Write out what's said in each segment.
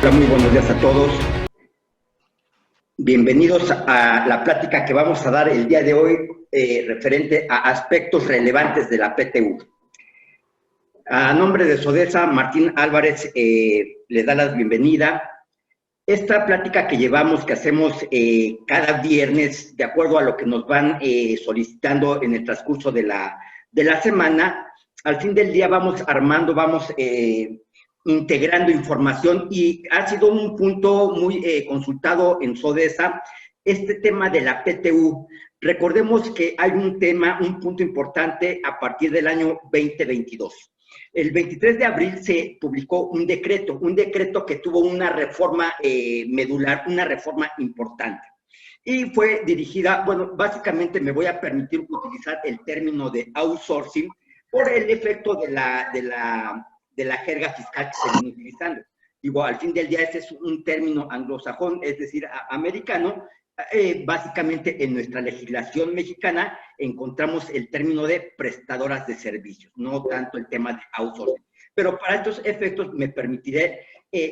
Hola, muy buenos días a todos. Bienvenidos a la plática que vamos a dar el día de hoy referente a aspectos relevantes de la PTU. A nombre de Sodesa, Martín Álvarez le da la bienvenida. Esta plática que llevamos, que hacemos cada viernes, de acuerdo a lo que nos van solicitando en el transcurso de la semana, al fin del día vamos armando, vamos integrando información y ha sido un punto muy consultado en Sodesa, este tema de la PTU. Recordemos que hay un punto importante a partir del año 2022. El 23 de abril se publicó un decreto que tuvo una reforma medular, una reforma importante. Y fue dirigida, bueno, básicamente me voy a permitir utilizar el término de outsourcing por el efecto de la jerga fiscal que se viene utilizando. Digo, al fin del día ese es un término anglosajón, es decir, americano. Básicamente en nuestra legislación mexicana encontramos el término de prestadoras de servicios, no tanto el tema de outsourcing. Pero para estos efectos me permitiré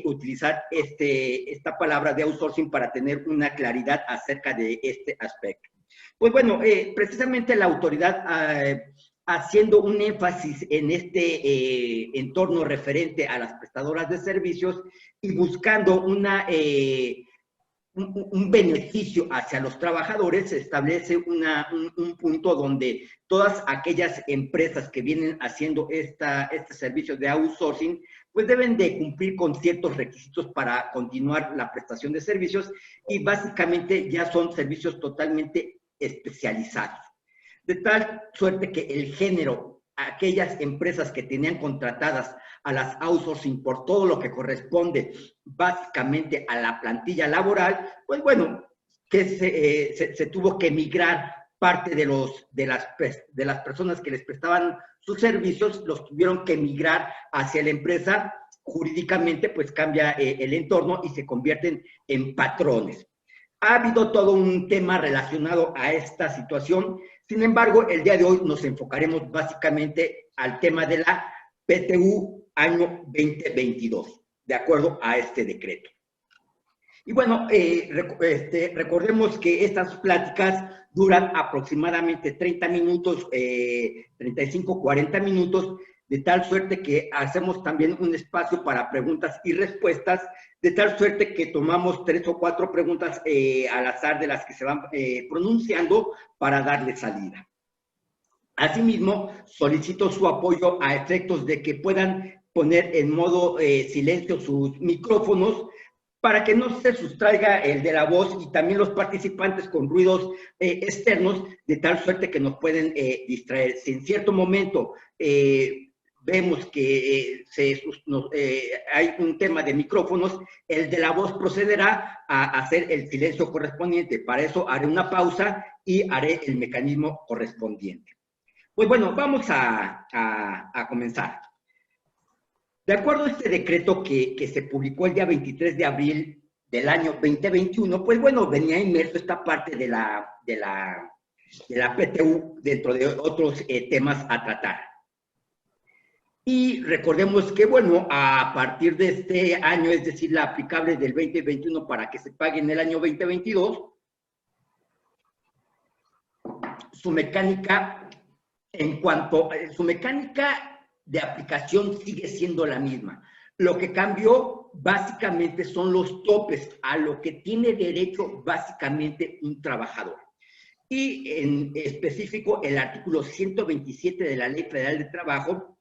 utilizar esta palabra de outsourcing para tener una claridad acerca de este aspecto. Pues bueno, precisamente la autoridad haciendo un énfasis en este entorno referente a las prestadoras de servicios y buscando un beneficio hacia los trabajadores, se establece un punto donde todas aquellas empresas que vienen haciendo este servicio de outsourcing, pues deben de cumplir con ciertos requisitos para continuar la prestación de servicios y básicamente ya son servicios totalmente especializados. De tal suerte que el género, aquellas empresas que tenían contratadas a las outsourcing por todo lo que corresponde básicamente a la plantilla laboral, pues bueno, que se tuvo que migrar parte de las personas que les prestaban sus servicios, los tuvieron que migrar hacia la empresa, jurídicamente pues cambia el entorno y se convierten en patrones. Ha habido todo un tema relacionado a esta situación, sin embargo, el día de hoy nos enfocaremos básicamente al tema de la PTU año 2022, de acuerdo a este decreto. Y bueno, recordemos que estas pláticas duran aproximadamente 30 minutos, 35, 40 minutos, de tal suerte que hacemos también un espacio para preguntas y respuestas, de tal suerte que tomamos 3 o 4 preguntas al azar de las que se van pronunciando para darle salida. Asimismo, solicito su apoyo a efectos de que puedan poner en modo silencio sus micrófonos para que no se sustraiga el de la voz y también los participantes con ruidos externos, de tal suerte que nos pueden distraer. Si en cierto momento vemos que hay un tema de micrófonos, el de la voz procederá a hacer el silencio correspondiente. Para eso haré una pausa y haré el mecanismo correspondiente. Pues bueno, vamos a comenzar. De acuerdo a este decreto que se publicó el día 23 de abril del año 2021, pues bueno, venía inmerso esta parte de la PTU dentro de otros temas a tratar. Y recordemos que, bueno, a partir de este año, es decir, la aplicable del 2021 para que se pague en el año 2022, su mecánica de aplicación sigue siendo la misma. Lo que cambió básicamente son los topes a lo que tiene derecho básicamente un trabajador. Y en específico, el artículo 127 de la Ley Federal de Trabajo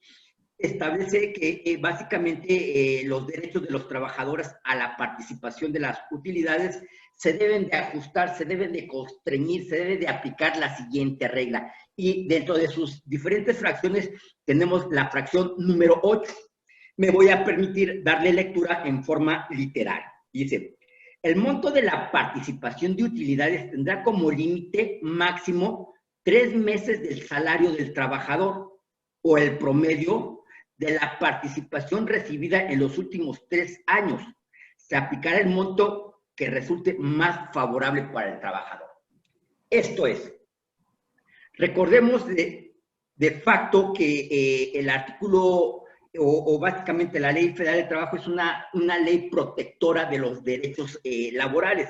establece que básicamente los derechos de los trabajadores a la participación de las utilidades se deben de ajustar, se deben de constreñir, se debe de aplicar la siguiente regla. Y dentro de sus diferentes fracciones tenemos la fracción número 8. Me voy a permitir darle lectura en forma literal. Dice, el monto de la participación de utilidades tendrá como límite máximo 3 meses del salario del trabajador o el promedio de la participación recibida en los últimos 3 años. Se aplicará el monto que resulte más favorable para el trabajador. Esto es, recordemos de facto que el artículo o básicamente la Ley Federal del Trabajo es una ley protectora de los derechos laborales.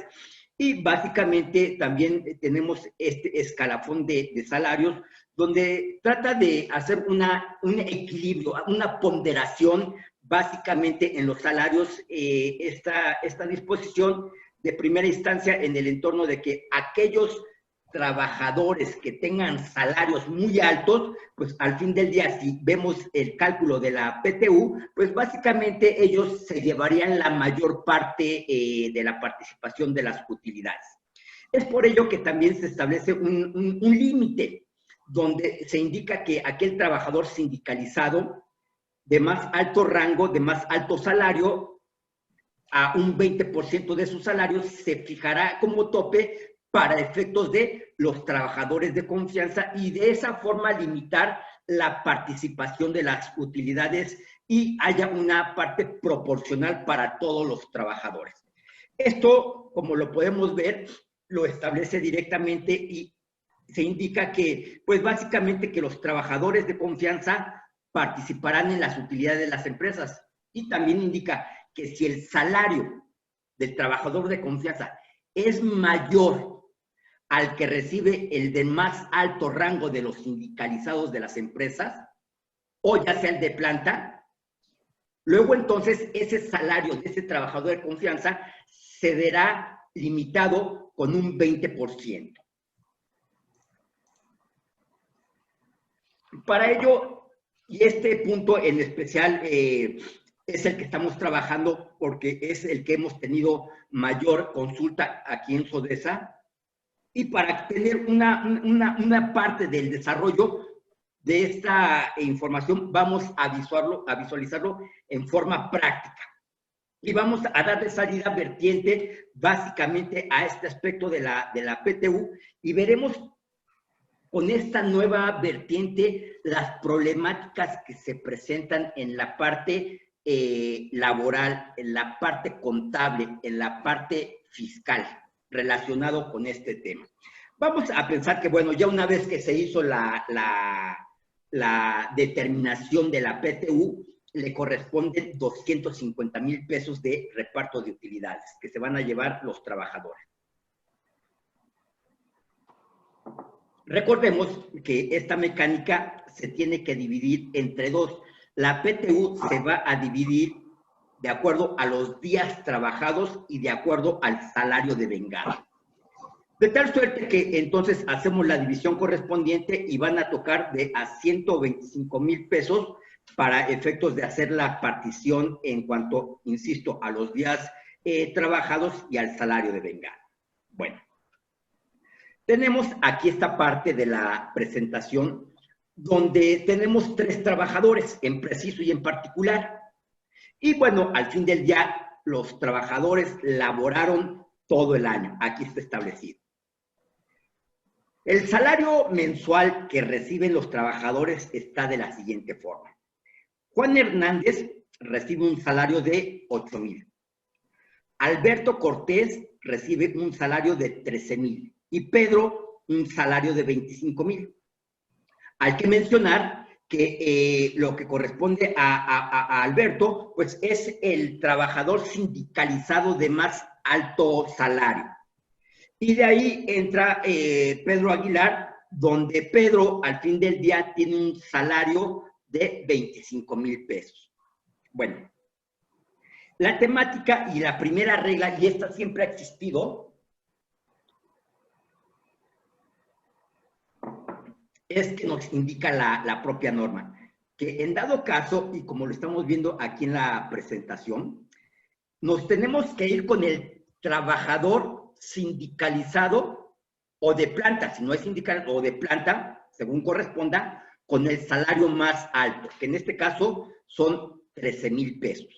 Y básicamente también tenemos este escalafón de salarios, donde trata de hacer un equilibrio, una ponderación básicamente en los salarios, esta disposición de primera instancia en el entorno de que aquellos trabajadores que tengan salarios muy altos, pues al fin del día, si vemos el cálculo de la PTU, pues básicamente ellos se llevarían la mayor parte de la participación de las utilidades. Es por ello que también se establece un límite donde se indica que aquel trabajador sindicalizado de más alto rango, de más alto salario, a un 20% de su salario se fijará como tope para efectos de los trabajadores de confianza y de esa forma limitar la participación de las utilidades y haya una parte proporcional para todos los trabajadores. Esto, como lo podemos ver, lo establece directamente y se indica que, pues básicamente que los trabajadores de confianza participarán en las utilidades de las empresas y también indica que si el salario del trabajador de confianza es mayor al que recibe el de más alto rango de los sindicalizados de las empresas, o ya sea el de planta, luego entonces ese salario de ese trabajador de confianza se verá limitado con un 20%. Para ello, y este punto en especial es el que estamos trabajando porque es el que hemos tenido mayor consulta aquí en SODESA, y para tener una parte del desarrollo de esta información vamos a visualizarlo en forma práctica. Y vamos a darle salida vertiente básicamente a este aspecto de la PTU y veremos con esta nueva vertiente las problemáticas que se presentan en la parte laboral, en la parte contable, en la parte fiscal, relacionado con este tema. Vamos a pensar que, bueno, ya una vez que se hizo la determinación de la PTU, le corresponden 250,000 pesos de reparto de utilidades que se van a llevar los trabajadores. Recordemos que esta mecánica se tiene que dividir entre dos. La PTU se va a dividir de acuerdo a los días trabajados y de acuerdo al salario devengado. De tal suerte que entonces hacemos la división correspondiente y van a tocar de a 125,000 pesos para efectos de hacer la partición en cuanto, insisto, a los días trabajados y al salario devengado. Bueno, tenemos aquí esta parte de la presentación donde tenemos 3 trabajadores, en preciso y en particular. Y bueno, al fin del día, los trabajadores laboraron todo el año. Aquí está establecido. El salario mensual que reciben los trabajadores está de la siguiente forma. Juan Hernández recibe un salario de 8,000. Alberto Cortés recibe un salario de 13,000. Y Pedro un salario de 25,000. Hay que mencionar que lo que corresponde a Alberto, pues es el trabajador sindicalizado de más alto salario. Y de ahí entra Pedro Aguilar, donde Pedro al fin del día tiene un salario de 25,000 pesos. Bueno, la temática y la primera regla, y esta siempre ha existido, es que nos indica la propia norma, que en dado caso, y como lo estamos viendo aquí en la presentación, nos tenemos que ir con el trabajador sindicalizado o de planta, si no es sindical o de planta, según corresponda, con el salario más alto, que en este caso son 13,000 pesos.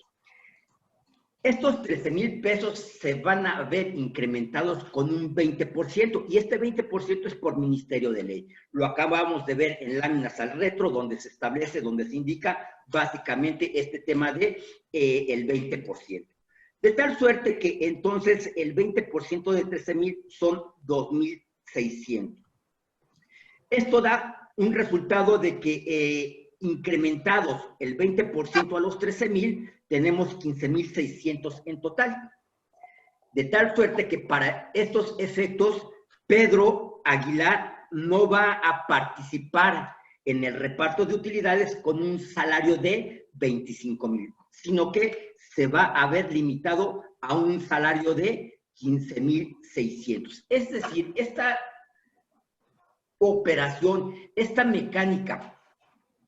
Estos 13,000 pesos se van a ver incrementados con un 20%, y este 20% es por ministerio de ley. Lo acabamos de ver en láminas al retro, donde se establece, donde se indica básicamente este tema de el 20%. De tal suerte que entonces el 20% de 13,000 son 2,600. Esto da un resultado de que incrementados el 20% a los 13,000, tenemos 15,600 en total. De tal suerte que para estos efectos, Pedro Aguilar no va a participar en el reparto de utilidades con un salario de 25,000, sino que se va a ver limitado a un salario de 15,600. Es decir, esta operación, esta mecánica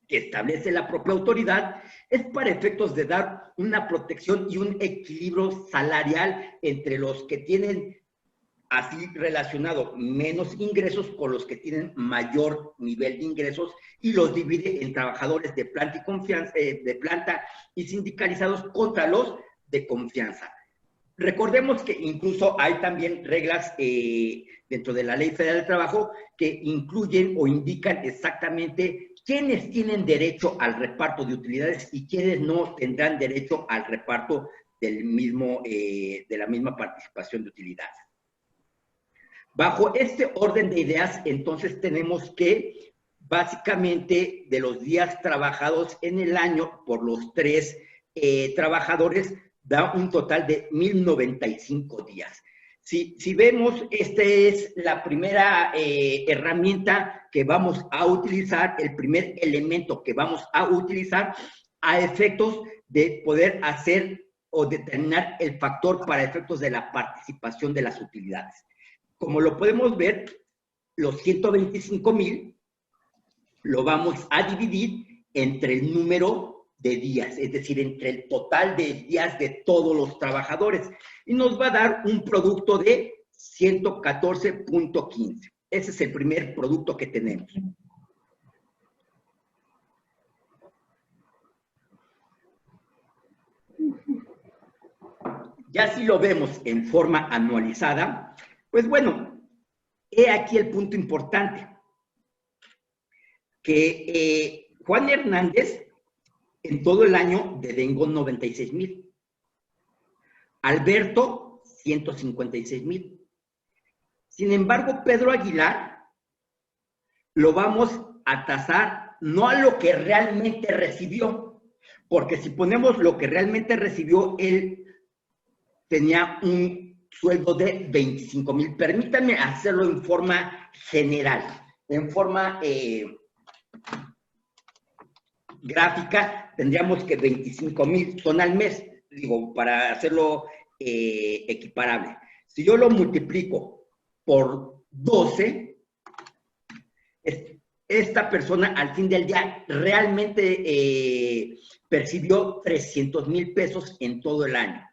que establece la propia autoridad, es para efectos de dar una protección y un equilibrio salarial entre los que tienen así relacionado menos ingresos con los que tienen mayor nivel de ingresos, y los divide en trabajadores de planta y confianza, de planta y sindicalizados contra los de confianza. Recordemos que incluso hay también reglas dentro de la Ley Federal del Trabajo que incluyen o indican exactamente quiénes tienen derecho al reparto de utilidades y quiénes no tendrán derecho al reparto del mismo, de la misma participación de utilidades. Bajo este orden de ideas, entonces tenemos que básicamente de los días trabajados en el año por los 3 trabajadores, da un total de 1,095 días. Si vemos, esta es la primera herramienta que vamos a utilizar, el primer elemento que vamos a utilizar a efectos de poder hacer o determinar el factor para efectos de la participación de las utilidades. Como lo podemos ver, los 125,000 lo vamos a dividir entre el número de días, es decir, entre el total de días de todos los trabajadores, y nos va a dar un producto de 114.15. Ese es el primer producto que tenemos. Ya si lo vemos en forma anualizada, pues bueno, he aquí el punto importante, que Juan Hernández en todo el año devengó 96,000. Alberto, 156,000. Sin embargo, Pedro Aguilar lo vamos a tasar no a lo que realmente recibió, porque si ponemos lo que realmente recibió, él tenía un sueldo de 25,000. Permítanme hacerlo en forma general, en forma gráfica, tendríamos que 25,000 son al mes, digo, para hacerlo equiparable. Si yo lo multiplico por 12, esta persona al fin del día realmente percibió 300,000 pesos en todo el año.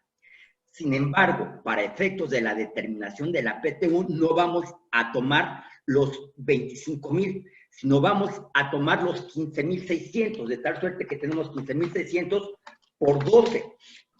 Sin embargo, para efectos de la determinación de la PTU, no vamos a tomar los 25,000, sino vamos a tomar los 15,600, de tal suerte que tenemos 15,600 por 12,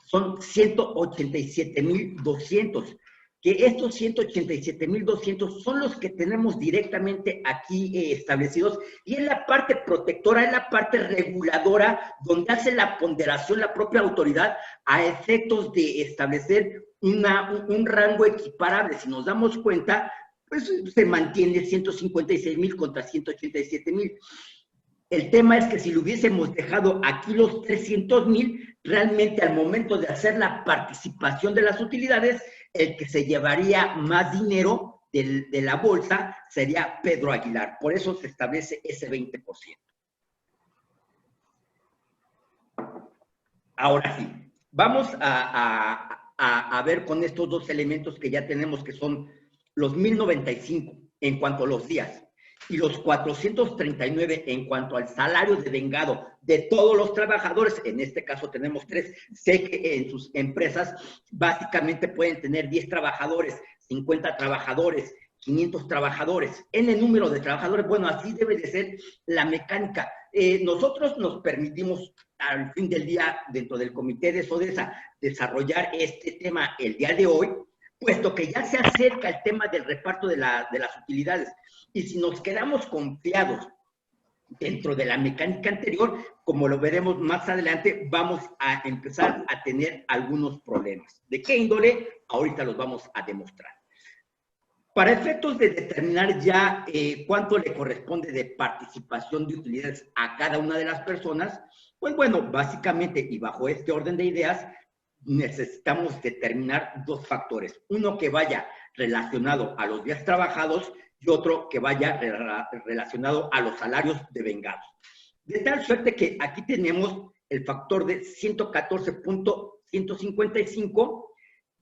son 187,200, que estos 187,200 son los que tenemos directamente aquí establecidos, y es la parte protectora, es la parte reguladora, donde hace la ponderación la propia autoridad a efectos de establecer un rango equiparable. Si nos damos cuenta, pues se mantiene 156,000 contra 187,000. El tema es que si lo hubiésemos dejado aquí los 300,000, realmente al momento de hacer la participación de las utilidades, el que se llevaría más dinero de la bolsa sería Pedro Aguilar. Por eso se establece ese 20%. Ahora sí, vamos a ver con estos dos elementos que ya tenemos, que son los 1,095 en cuanto a los días y los 439 en cuanto al salario devengado de todos los trabajadores. En este caso tenemos 3. Sé que en sus empresas básicamente pueden tener 10 trabajadores, 50 trabajadores, 500 trabajadores. En el número de trabajadores, bueno, así debe de ser la mecánica. Nosotros nos permitimos al fin del día, dentro del comité de SODESA, desarrollar este tema el día de hoy, puesto que ya se acerca el tema del reparto de las utilidades. Y si nos quedamos confiados dentro de la mecánica anterior, como lo veremos más adelante, vamos a empezar a tener algunos problemas. ¿De qué índole? Ahorita los vamos a demostrar. Para efectos de determinar ya cuánto le corresponde de participación de utilidades a cada una de las personas, pues bueno, básicamente y bajo este orden de ideas, necesitamos determinar dos factores. Uno que vaya relacionado a los días trabajados y otro que vaya relacionado a los salarios devengados. De tal suerte que aquí tenemos el factor de 114.155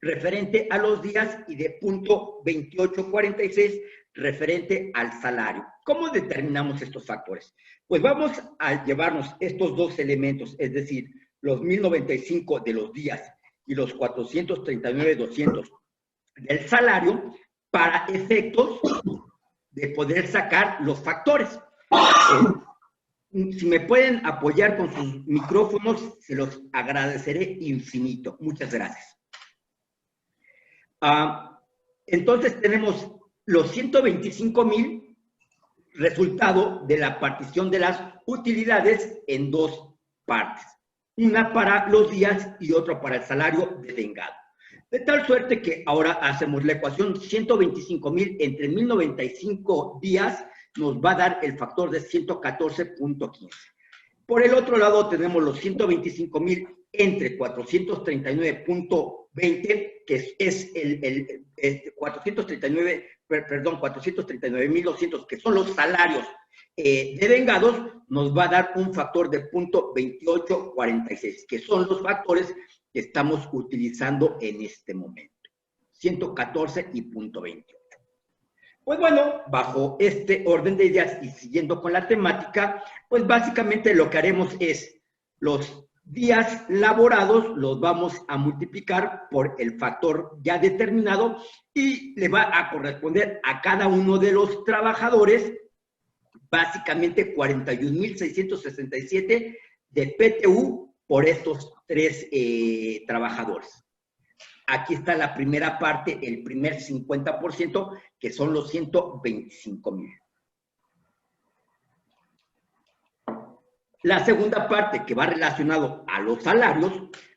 referente a los días y de punto 2846 referente al salario. ¿Cómo determinamos estos factores? Pues vamos a llevarnos estos dos elementos, es decir, los 1095 de los días y los 439.200 del salario para efectos de poder sacar los factores. Si me pueden apoyar con sus micrófonos, se los agradeceré infinito. Muchas gracias. Entonces tenemos los 125,000 resultado de la partición de las utilidades en dos partes. Una para los días y otra para el salario devengado. De tal suerte que ahora hacemos la ecuación 125,000 entre 1095 días nos va a dar el factor de 114.15. Por el otro lado tenemos los 125,000 entre 439.20, que es el 439.200, que son los salarios devengados, nos va a dar un factor de 0.2846, que son los factores que estamos utilizando en este momento. 114 y 0.28. Pues bueno, bajo este orden de ideas y siguiendo con la temática, pues básicamente lo que haremos es los días laborados los vamos a multiplicar por el factor ya determinado y le va a corresponder a cada uno de los trabajadores básicamente 41.667 de PTU por estos tres trabajadores. Aquí está la primera parte, el primer 50%, que son los 125,000. La segunda parte, que va relacionado a los salarios,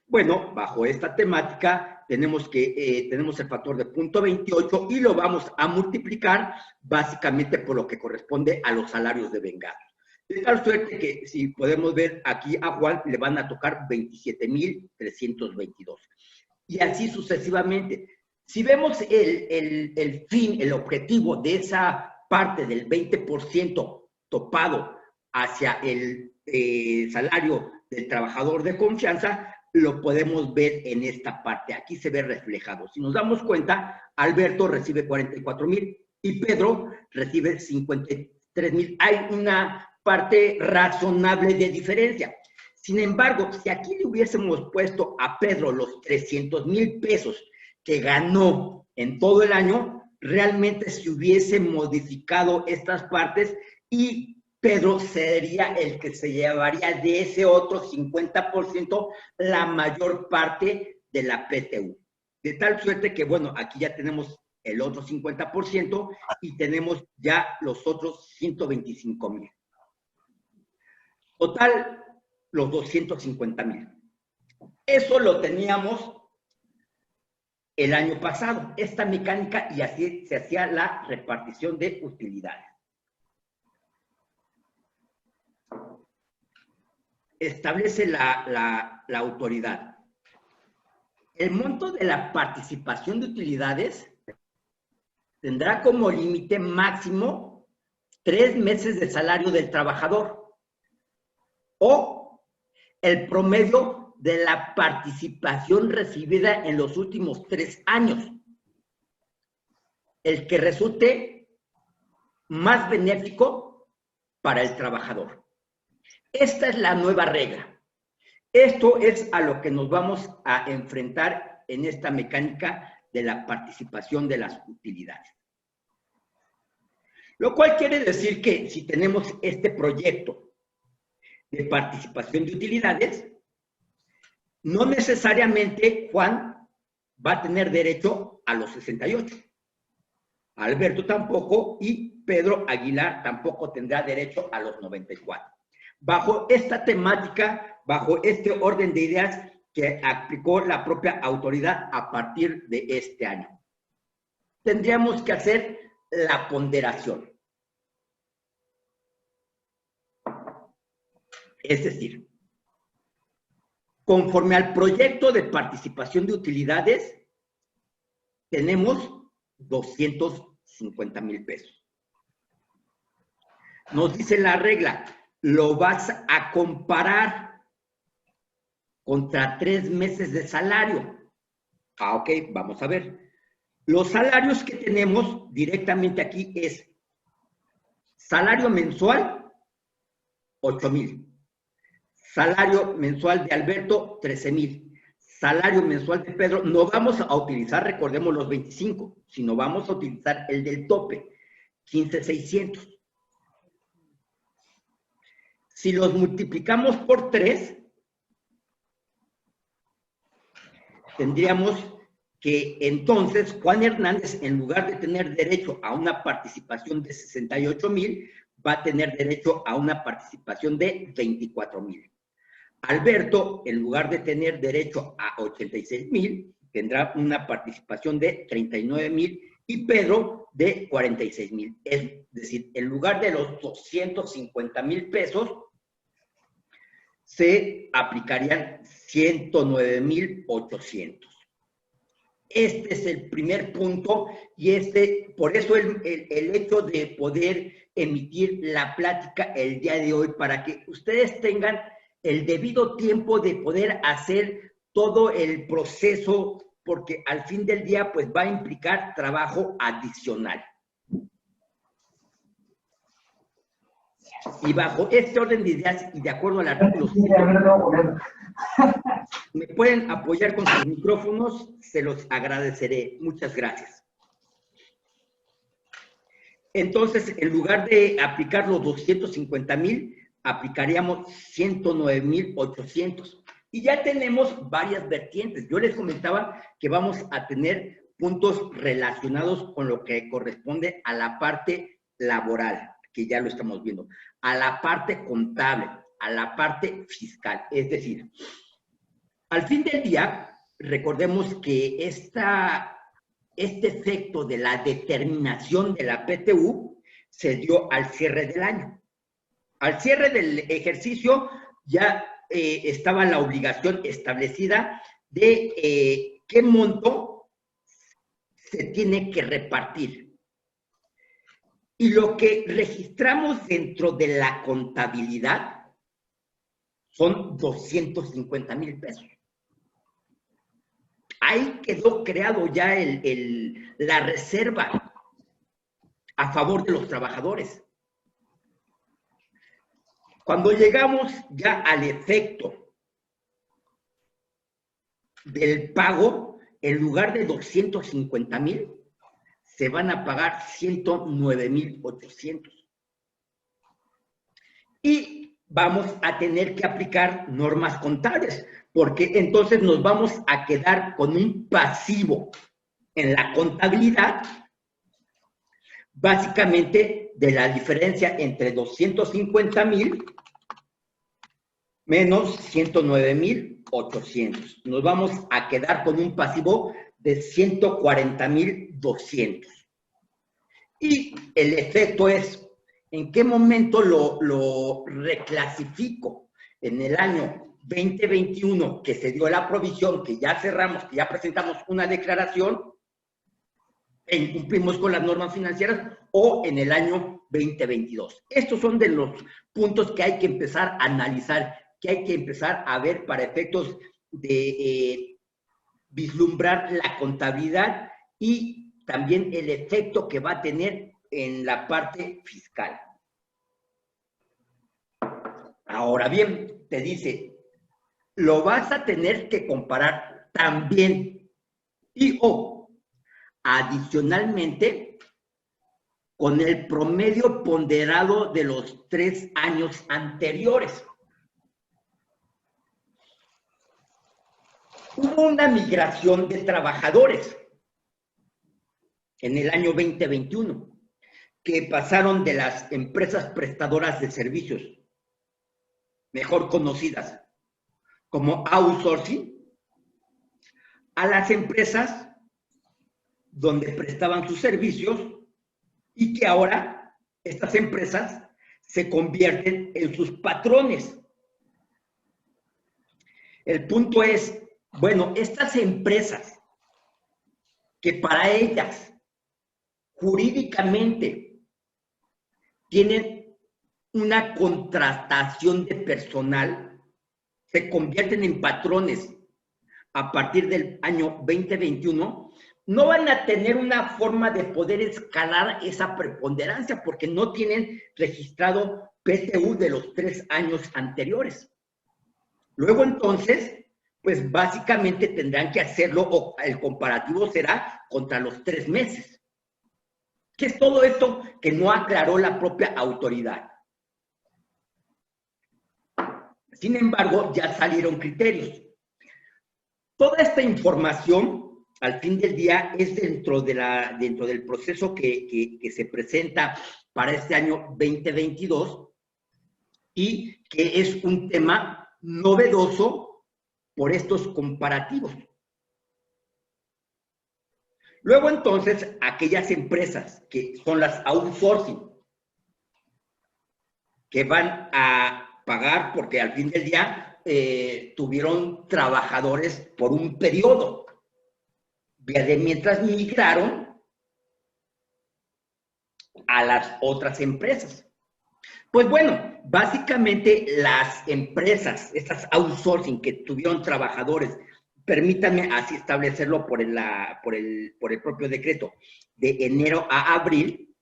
bueno, bajo esta temática tenemos el factor de 0.28 y lo vamos a multiplicar básicamente por lo que corresponde a los salarios devengados. De tal suerte que, si podemos ver aquí a Juan, le van a tocar 27.322. Y así sucesivamente. Si vemos el fin, el objetivo de esa parte del 20% topado hacia el salario del trabajador de confianza, lo podemos ver en esta parte. Aquí se ve reflejado. Si nos damos cuenta, Alberto recibe 44,000 y Pedro recibe 53,000. Hay una parte razonable de diferencia. Sin embargo, si aquí le hubiésemos puesto a Pedro los 300,000 pesos que ganó en todo el año, realmente se hubiese modificado estas partes y Pedro sería el que se llevaría de ese otro 50% la mayor parte de la PTU. De tal suerte que, bueno, aquí ya tenemos el otro 50% y tenemos ya los otros 125,000. Total, los 250,000. Eso lo teníamos el año pasado, esta mecánica, y así se hacía la repartición de utilidades. Establece la autoridad. El monto de la participación de utilidades tendrá como límite máximo 3 meses de salario del trabajador o el promedio de la participación recibida en los últimos 3 años, el que resulte más benéfico para el trabajador. Esta es la nueva regla. Esto es a lo que nos vamos a enfrentar en esta mecánica de la participación de las utilidades. Lo cual quiere decir que si tenemos este proyecto de participación de utilidades, no necesariamente Juan va a tener derecho a los 68. Alberto tampoco y Pedro Aguilar tampoco tendrá derecho a los 94. Bajo esta temática, bajo este orden de ideas que aplicó la propia autoridad a partir de este año. tendríamos que hacer la ponderación. Es decir, conforme al proyecto de participación de utilidades, tenemos 250,000 pesos. Nos dice la regla, lo vas a comparar contra 3 meses de salario. Ok, vamos a ver. Los salarios que tenemos directamente aquí es salario mensual, 8,000. Salario mensual de Alberto, 13,000. Salario mensual de Pedro, no vamos a utilizar, recordemos, los 25, sino vamos a utilizar el del tope, 15,600. Si los multiplicamos por 3, tendríamos que entonces Juan Hernández, en lugar de tener derecho a una participación de 68,000, va a tener derecho a una participación de 24,000. Alberto, en lugar de tener derecho a 86,000, tendrá una participación de 39,000 y Pedro de 46,000. Es decir, en lugar de los 250,000 pesos, se aplicarían 109,800. Este es el primer punto y por eso el hecho de poder emitir la plática el día de hoy, para que ustedes tengan el debido tiempo de poder hacer todo el proceso, porque al fin del día pues va a implicar trabajo adicional. Y bajo este orden de ideas y de acuerdo al artículo 5, me pueden apoyar con sus micrófonos, se los agradeceré. Muchas gracias. Entonces, en lugar de aplicar los 250,000, aplicaríamos 109,800. Y ya tenemos varias vertientes. Yo les comentaba que vamos a tener puntos relacionados con lo que corresponde a la parte laboral, que ya lo estamos viendo, a la parte contable, a la parte fiscal. Es decir, al fin del día, recordemos que este efecto de la determinación de la PTU se dio al cierre del año. Al cierre del ejercicio ya estaba la obligación establecida de qué monto se tiene que repartir. Y lo que registramos dentro de la contabilidad son 250,000 pesos. Ahí quedó creado ya la reserva a favor de los trabajadores. Cuando llegamos ya al efecto del pago, en lugar de 250,000, se van a pagar 109,800. Y vamos a tener que aplicar normas contables, porque entonces nos vamos a quedar con un pasivo en la contabilidad, básicamente de la diferencia entre 250,000 menos 109,800. Nos vamos a quedar con un pasivo de 140,200. Y el efecto es, ¿en qué momento lo reclasifico? En el año 2021, que se dio la provisión, que ya cerramos, que ya presentamos una declaración, e incumplimos con las normas financieras, o en el año 2022. Estos son de los puntos que hay que empezar a analizar, que hay que empezar a ver para efectos de vislumbrar la contabilidad y también el efecto que va a tener en la parte fiscal. Ahora bien, te dice, lo vas a tener que comparar también y o adicionalmente con el promedio ponderado de los 3 años anteriores. Hubo una migración de trabajadores en el año 2021 que pasaron de las empresas prestadoras de servicios, mejor conocidas como outsourcing, a las empresas donde prestaban sus servicios y que ahora estas empresas se convierten en sus patrones. El punto es, bueno, estas empresas que para ellas jurídicamente tienen una contratación de personal, se convierten en patrones a partir del año 2021, no van a tener una forma de poder escalar esa preponderancia porque no tienen registrado PTU de los 3 años anteriores. Luego entonces, pues básicamente tendrán que hacerlo, o el comparativo será contra los 3 meses. ¿Qué es todo esto que no aclaró la propia autoridad? Sin embargo, ya salieron criterios. Toda esta información, al fin del día, es dentro del proceso que se presenta para este año 2022 y que es un tema novedoso por estos comparativos. Luego, entonces, aquellas empresas que son las outsourcing, que van a pagar porque al fin del día tuvieron trabajadores por un periodo, mientras migraron a las otras empresas. Pues bueno, básicamente las empresas, estas outsourcing que tuvieron trabajadores, permítanme así establecerlo por el propio decreto, de enero a abril,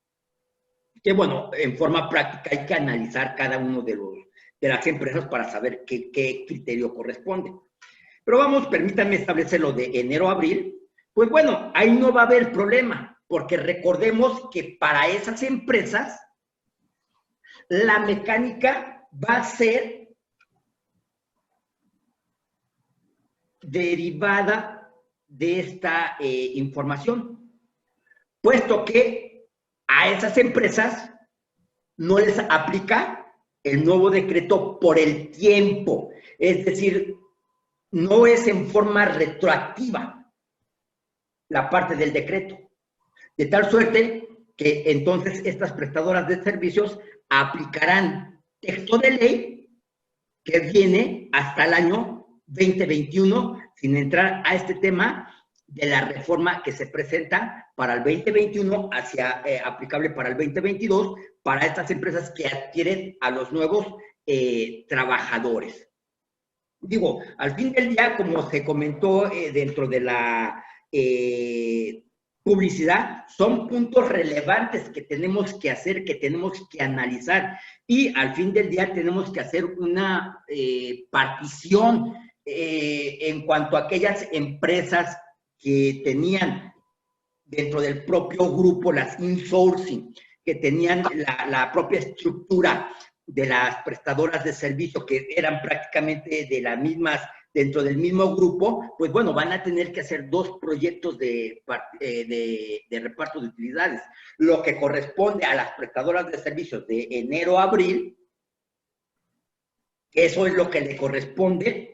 que bueno, en forma práctica hay que analizar cada uno de las empresas para saber qué criterio corresponde. Pero vamos, permítanme establecerlo de enero a abril, pues bueno, ahí no va a haber problema, porque recordemos que para esas empresas la mecánica va a ser derivada de esta información, puesto que a esas empresas no les aplica el nuevo decreto por el tiempo, es decir, no es en forma retroactiva la parte del decreto, de tal suerte que entonces estas prestadoras de servicios aplicarán texto de ley que viene hasta el año 2021, sin entrar a este tema de la reforma que se presenta para el 2021, aplicable para el 2022, para estas empresas que adquieren a los nuevos trabajadores. Digo, al fin del día, como se comentó dentro de la publicidad, son puntos relevantes que tenemos que hacer, que tenemos que analizar, y al fin del día tenemos que hacer una partición en cuanto a aquellas empresas que tenían dentro del propio grupo las insourcing, que tenían la propia estructura de las prestadoras de servicio, que eran prácticamente de las mismas, dentro del mismo grupo, pues bueno, van a tener que hacer 2 proyectos de reparto de utilidades. Lo que corresponde a las prestadoras de servicios de enero a abril, eso es lo que le corresponde,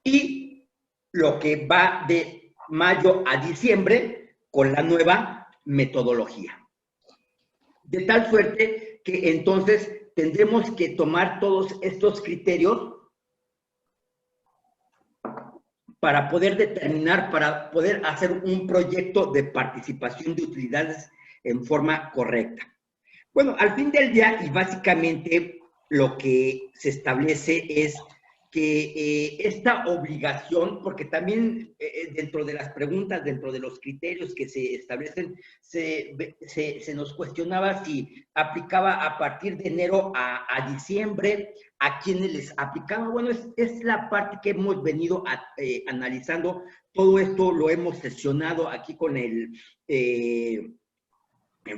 y lo que va de mayo a diciembre con la nueva metodología. De tal suerte que entonces tendremos que tomar todos estos criterios para poder determinar, para poder hacer un proyecto de participación de utilidades en forma correcta. Bueno, al fin del día, y básicamente lo que se establece es que esta obligación, porque también dentro de las preguntas, dentro de los criterios que se establecen, se nos cuestionaba si aplicaba a partir de enero a diciembre, a quienes les aplicaba. Bueno, es la parte que hemos venido analizando. Todo esto lo hemos sesionado aquí con en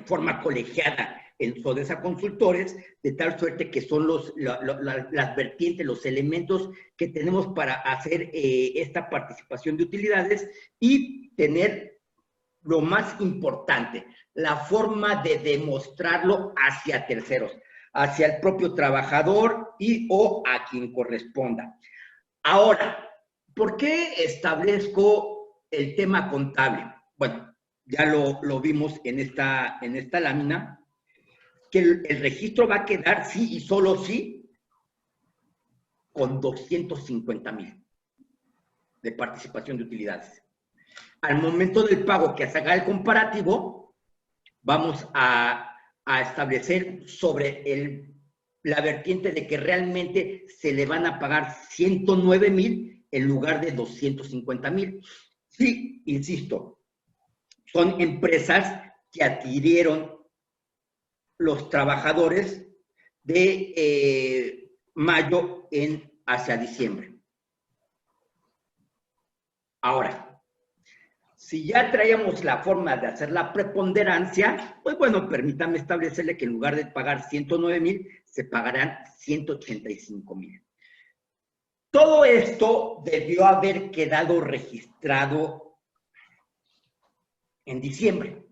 forma colegiada en Sodesa Consultores, de tal suerte que son las vertientes, los elementos que tenemos para hacer esta participación de utilidades y tener lo más importante, la forma de demostrarlo hacia terceros, hacia el propio trabajador y o a quien corresponda. Ahora, ¿por qué establezco el tema contable? Bueno, ya lo vimos en esta lámina, que el registro va a quedar sí y solo sí con 250,000 de participación de utilidades. Al momento del pago que se haga el comparativo, vamos a establecer sobre la vertiente de que realmente se le van a pagar 109,000 en lugar de 250,000. Sí, insisto, son empresas que adquirieron los trabajadores de mayo hacia diciembre. Ahora, si ya traíamos la forma de hacer la preponderancia, pues bueno, permítame establecerle que en lugar de pagar 109,000, se pagarán 185,000. Todo esto debió haber quedado registrado en diciembre.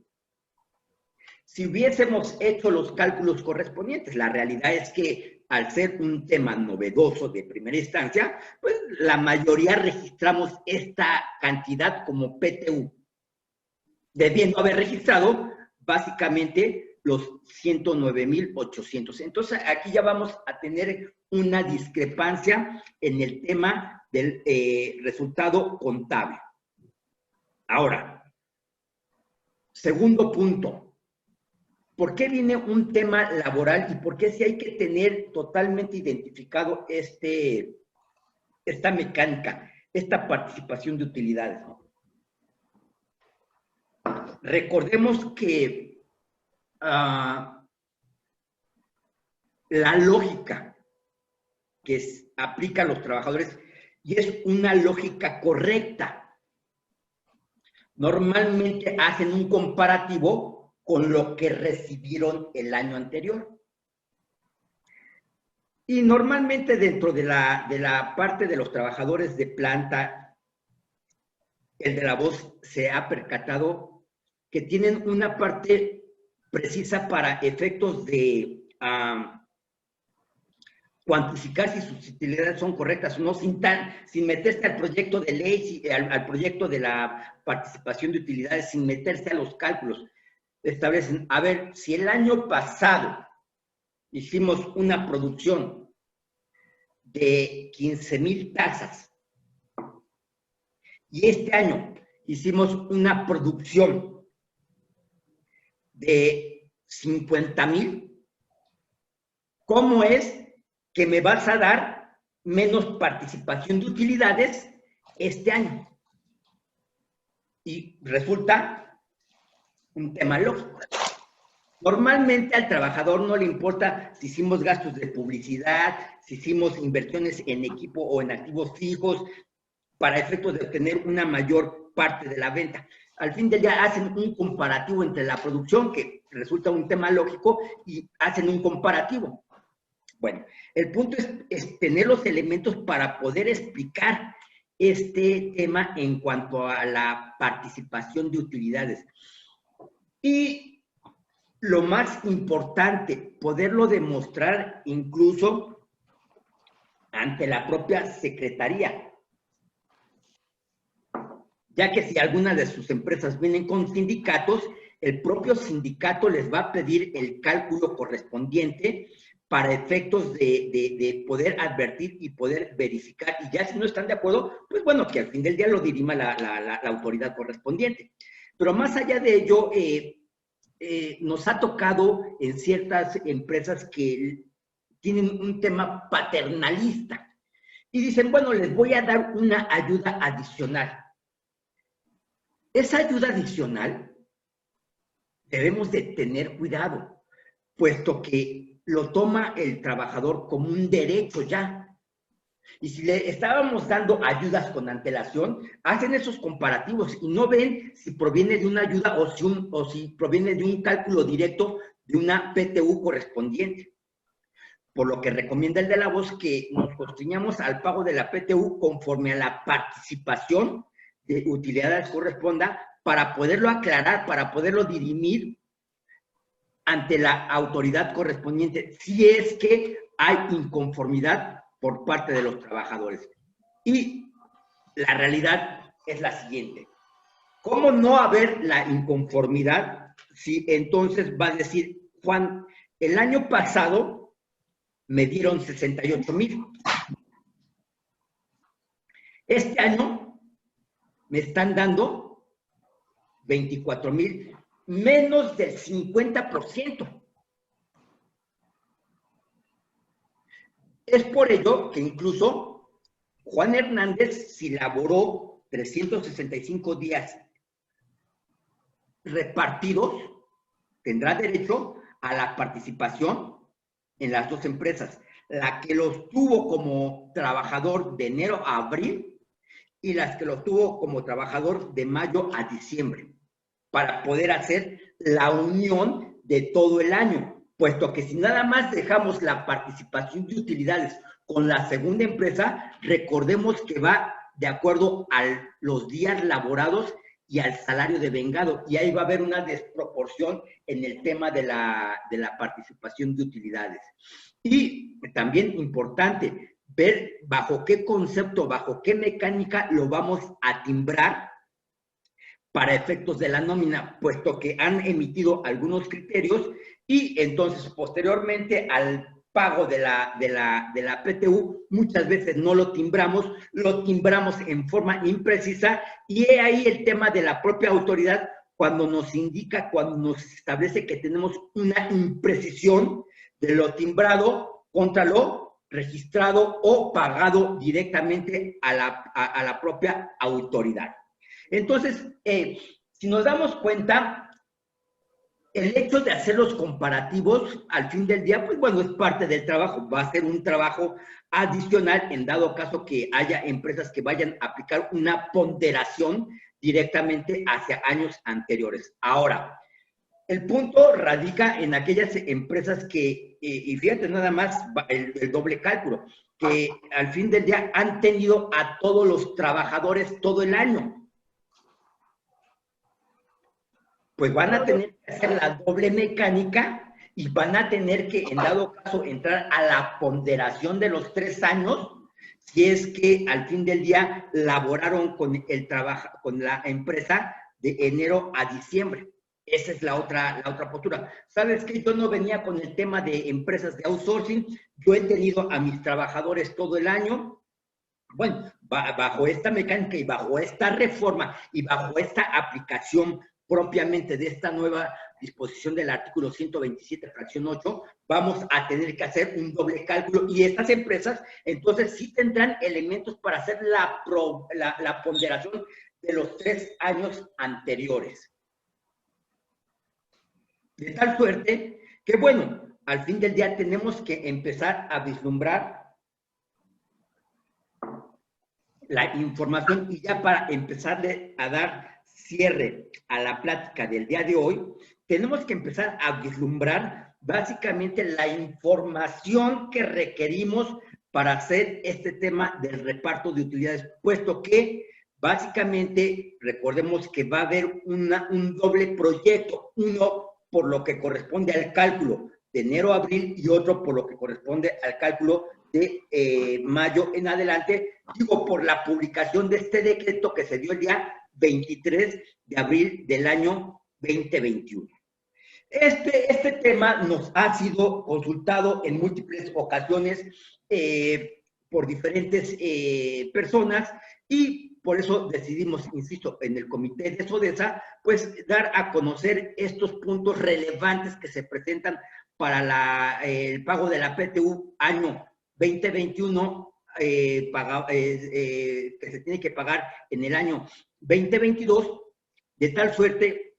Si hubiésemos hecho los cálculos correspondientes, la realidad es que al ser un tema novedoso de primera instancia, pues la mayoría registramos esta cantidad como PTU, debiendo haber registrado básicamente los 109,800. Entonces, aquí ya vamos a tener una discrepancia en el tema del resultado contable. Ahora, segundo punto. ¿Por qué viene un tema laboral y por qué sí hay que tener totalmente identificado esta mecánica, esta participación de utilidades? Recordemos que la lógica que aplica a los trabajadores, y es una lógica correcta, normalmente hacen un comparativo con lo que recibieron el año anterior. Y normalmente dentro de la parte de los trabajadores de planta, el de la voz se ha percatado que tienen una parte precisa para efectos de cuantificar si sus utilidades son correctas o no, sin meterse al proyecto de ley, al proyecto de la participación de utilidades, sin meterse a los cálculos. Establecen, a ver, si el año pasado hicimos una producción de 15,000 tazas y este año hicimos una producción de 50,000, ¿cómo es que me vas a dar menos participación de utilidades este año? Y resulta un tema lógico. Normalmente al trabajador no le importa si hicimos gastos de publicidad, si hicimos inversiones en equipo o en activos fijos, para efectos de obtener una mayor parte de la venta. Al fin del día hacen un comparativo entre la producción, que resulta un tema lógico, y hacen un comparativo. Bueno, el punto es tener los elementos para poder explicar este tema en cuanto a la participación de utilidades. Y lo más importante, poderlo demostrar incluso ante la propia Secretaría. Ya que si algunas de sus empresas vienen con sindicatos, el propio sindicato les va a pedir el cálculo correspondiente para efectos de poder advertir y poder verificar. Y ya si no están de acuerdo, pues bueno, que al fin del día lo dirima la autoridad correspondiente. Pero más allá de ello, nos ha tocado en ciertas empresas que tienen un tema paternalista y dicen, bueno, les voy a dar una ayuda adicional. Esa ayuda adicional debemos de tener cuidado, puesto que lo toma el trabajador como un derecho ya. Y si le estábamos dando ayudas con antelación, hacen esos comparativos y no ven si proviene de una ayuda o si proviene de un cálculo directo de una PTU correspondiente. Por lo que recomienda el de la voz que nos constriñamos al pago de la PTU conforme a la participación de utilidades corresponda, para poderlo aclarar, para poderlo dirimir ante la autoridad correspondiente, si es que hay inconformidad por parte de los trabajadores. Y la realidad es la siguiente. ¿Cómo no haber la inconformidad si entonces va a decir, Juan, el año pasado me dieron 68,000? Este año me están dando 24,000, menos del 50%. Es por ello que incluso Juan Hernández, si laboró 365 días repartidos, tendrá derecho a la participación en las dos empresas. La que los tuvo como trabajador de enero a abril y las que los tuvo como trabajador de mayo a diciembre, para poder hacer la unión de todo el año, puesto que si nada más dejamos la participación de utilidades con la segunda empresa, recordemos que va de acuerdo a los días laborados y al salario de vengado, y ahí va a haber una desproporción en el tema de la participación de utilidades. Y también importante, ver bajo qué concepto, bajo qué mecánica lo vamos a timbrar para efectos de la nómina, puesto que han emitido algunos criterios y entonces posteriormente al pago de la PTU, muchas veces no lo timbramos en forma imprecisa, y he ahí el tema de la propia autoridad cuando nos indica, cuando nos establece que tenemos una imprecisión de lo timbrado contra lo registrado o pagado directamente a la propia autoridad. Entonces, si nos damos cuenta, el hecho de hacer los comparativos, al fin del día, pues bueno, es parte del trabajo. Va a ser un trabajo adicional en dado caso que haya empresas que vayan a aplicar una ponderación directamente hacia años anteriores. Ahora, el punto radica en aquellas empresas que, y fíjate nada más el doble cálculo, que al fin del día han tenido a todos los trabajadores todo el año. Pues van a tener que hacer la doble mecánica y van a tener que, en dado caso, entrar a la ponderación de los 3 años, si es que al fin del día laboraron con la empresa de enero a diciembre. Esa es la otra postura. ¿Sabes qué? Yo no venía con el tema de empresas de outsourcing. Yo he tenido a mis trabajadores todo el año. Bueno, bajo esta mecánica y bajo esta reforma y bajo esta aplicación propiamente de esta nueva disposición del artículo 127, fracción 8, vamos a tener que hacer un doble cálculo, y estas empresas entonces sí tendrán elementos para hacer la ponderación de los 3 años anteriores. De tal suerte que, bueno, al fin del día tenemos que empezar a vislumbrar la información, y ya para empezarle a dar cierre a la plática del día de hoy, tenemos que empezar a vislumbrar básicamente la información que requerimos para hacer este tema del reparto de utilidades, puesto que básicamente recordemos que va a haber un doble proyecto, uno por lo que corresponde al cálculo de enero a abril y otro por lo que corresponde al cálculo de mayo en adelante, digo, por la publicación de este decreto que se dio el día 23 de abril del año 2021. Este tema nos ha sido consultado en múltiples ocasiones por diferentes personas, y por eso decidimos, insisto, en el comité de SODESA, pues dar a conocer estos puntos relevantes que se presentan para el pago de la PTU año 2021, que se tiene que pagar en el año 2022, de tal suerte